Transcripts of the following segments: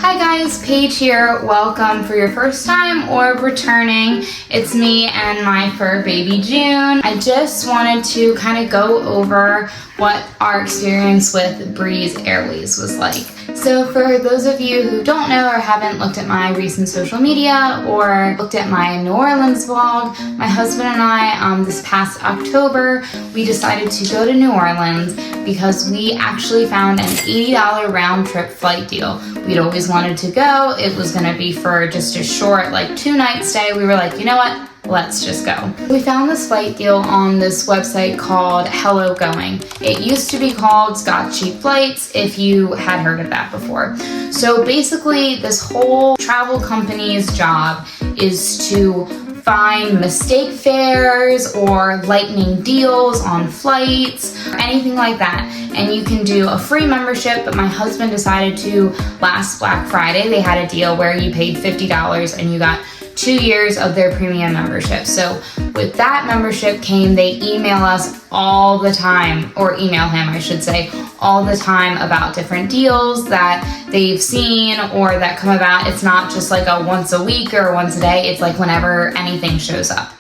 Hi guys, Paige here. Welcome for your first time or returning. It's me and my fur baby June. I just wanted to kind of go over what our experience with Breeze Airways was like. So for those of you who don't know or haven't looked at my recent social media or looked at my New Orleans vlog, my husband and I, this past October, we decided to go to New Orleans because we actually found an $80 round trip flight deal. We'd always wanted to go. It was gonna be for just a short, 2-night stay. We were like, you know what? Let's just go. We found this flight deal on this website called Hello Going. It used to be called Got Cheap Flights, if you had heard of that before. So basically, this whole travel company's job is to find mistake fares or lightning deals on flights, or anything like that. And you can do a free membership, but my husband decided to, last Black Friday, they had a deal where you paid $50 and you got 2 years of their premium membership. So with that membership came, they email us all the time, or email him, I should say, all the time about different deals that they've seen or that come about. It's not just like a once a week or once a day. It's like whenever anything shows up.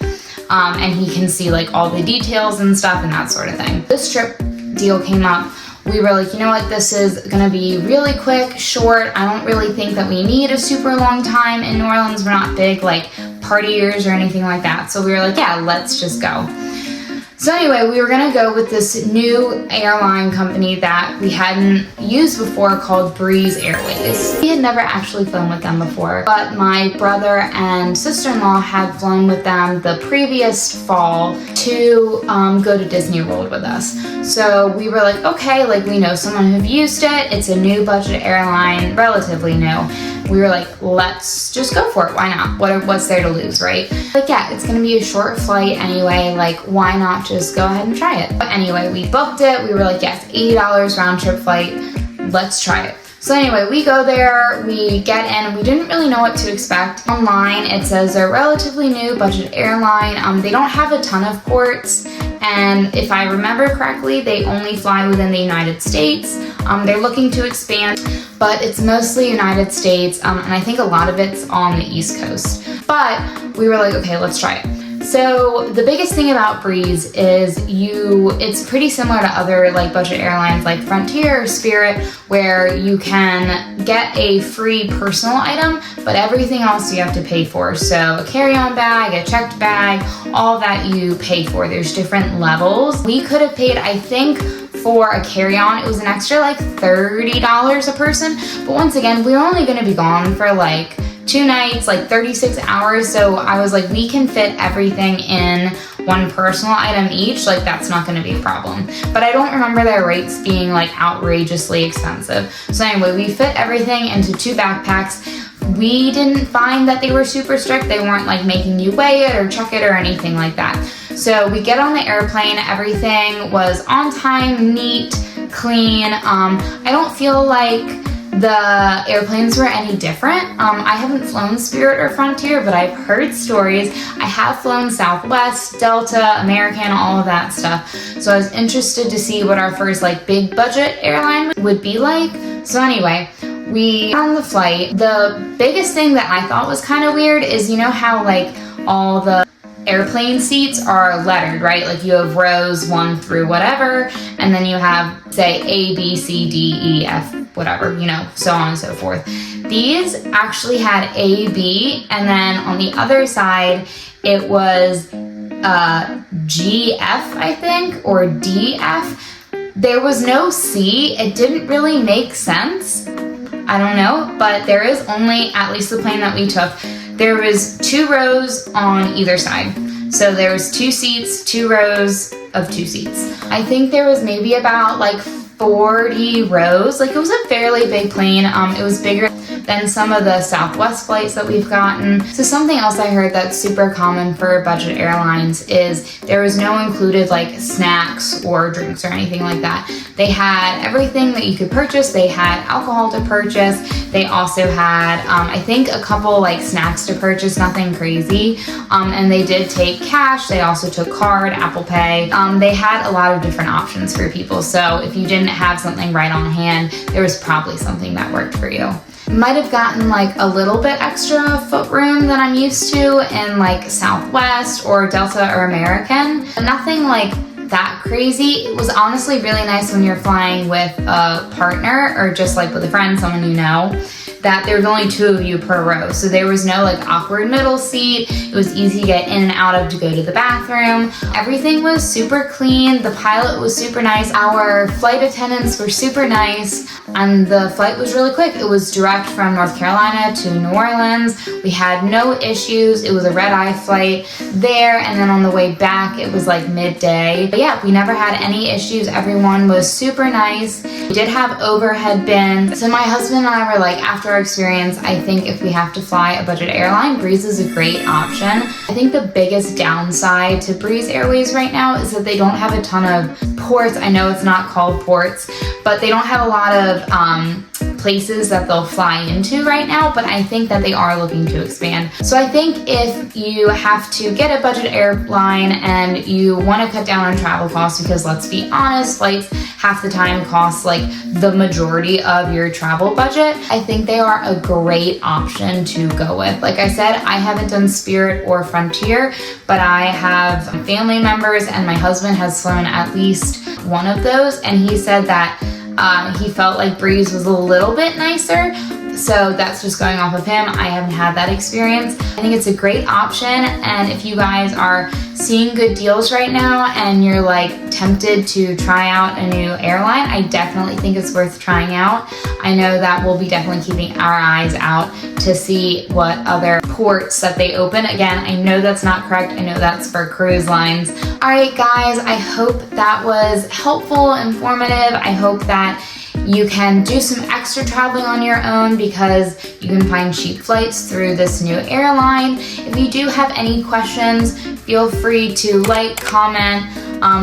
And he can see all the details and stuff and that sort of thing. This trip deal came up. We were like, you know what, this is gonna be really quick, short. I don't really think that we need a super long time in New Orleans. We're not big partiers or anything like that. So we were like, yeah, let's just go. So anyway, we were gonna go with this new airline company that we hadn't used before called Breeze Airways. We had never actually flown with them before, but my brother and sister-in-law had flown with them the previous fall to go to Disney World with us. So we were like, okay, we know someone who've used it. It's a new budget airline, relatively new. We were like, let's just go for it. Why not? What's there to lose, right? Yeah, it's gonna be a short flight anyway. Why not just go ahead and try it? But anyway, we booked it. We were like, yes, $80 round trip flight. Let's try it. So anyway, we go there, we get in, we didn't really know what to expect. Online, it says they're relatively new budget airline. They don't have a ton of ports, and if I remember correctly, they only fly within the United States. They're looking to expand, but it's mostly United States, and I think a lot of it's on the East Coast. But we were like, okay, let's try it. So the biggest thing about Breeze is it's pretty similar to other budget airlines like Frontier or Spirit, where you can get a free personal item, but everything else you have to pay for. So a carry-on bag, a checked bag, all that you pay for. There's different levels. We could have paid, I think, for a carry-on, it was an extra $30 a person. But once again, we were only gonna be gone for 2 nights, 36 hours. So I was like, we can fit everything in one personal item each. That's not gonna be a problem. But I don't remember their rates being outrageously expensive. So anyway, we fit everything into 2 backpacks. We didn't find that they were super strict. They weren't making you weigh it or check it or anything like that. So we get on the airplane, everything was on time, neat, clean. I don't feel like the airplanes were any different. I haven't flown Spirit or Frontier, but I've heard stories. I have flown Southwest, Delta, American, all of that stuff. So I was interested to see what our first big budget airline would be like. So anyway, we got on the flight. The biggest thing that I thought was kind of weird is, you know how all the airplane seats are lettered, right? You have rows 1 through whatever, and then you have, say, A, B, C, D, E, F, whatever, so on and so forth. These actually had A, B, and then on the other side, it was G, F, I think, or D, F. There was no C. It didn't really make sense. I don't know, but there is only, at least the plane that we took, there was 2 rows on either side. So there was 2 seats, 2 rows of 2 seats. I think there was maybe about 40 rows. It was a fairly big plane. It was bigger than some of the Southwest flights that we've gotten. So something else I heard that's super common for budget airlines is there was no included snacks or drinks or anything like that. They had everything that you could purchase. They had alcohol to purchase. They also had, I think, a couple like snacks to purchase, nothing crazy. And they did take cash. They also took card, Apple Pay. They had a lot of different options for people. So if you didn't have something right on hand, there was probably something that worked for you. Might have gotten like a little bit extra foot room than I'm used to in like Southwest or Delta or American. Nothing like that crazy. It was honestly really nice when you're flying with a partner or just like with a friend, someone you know, that there was only 2 of you per row. So there was no like awkward middle seat. It was easy to get in and out of to go to the bathroom. Everything was super clean. The pilot was super nice. Our flight attendants were super nice. And the flight was really quick. It was direct from North Carolina to New Orleans. We had no issues. It was a red-eye flight there. And then on the way back, it was like midday. But yeah, we never had any issues. Everyone was super nice. We did have overhead bins. So my husband and I were like, after our experience, I think if we have to fly a budget airline, Breeze is a great option. I think the biggest downside to Breeze Airways right now is that they don't have a ton of ports. I know it's not called ports, but they don't have a lot of places that they'll fly into right now, but I think that they are looking to expand. So I think if you have to get a budget airline and you want to cut down on travel costs, because let's be honest, flights half the time cost like the majority of your travel budget, I think they are a great option to go with. Like I said, I haven't done Spirit or Frontier, but I have family members and my husband has flown at least one of those, and he said that he felt like Breeze was a little bit nicer. So that's just going off of him. I haven't had that experience. I think it's a great option, and if you guys are seeing good deals right now and you're like tempted to try out a new airline, I definitely think it's worth trying out. I know that we'll be definitely keeping our eyes out to see what other ports that they open. Again, I know that's not correct. I know that's for cruise lines. All right, guys, I hope that was helpful, informative. I hope that you can do some extra traveling on your own because you can find cheap flights through this new airline. If you do have any questions, feel free to like, comment,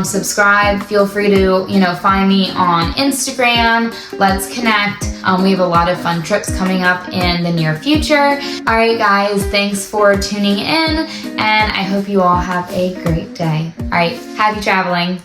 subscribe. Feel free to, find me on Instagram. Let's connect. We have a lot of fun trips coming up in the near future. All right, guys, thanks for tuning in, and I hope you all have a great day. All right, happy traveling.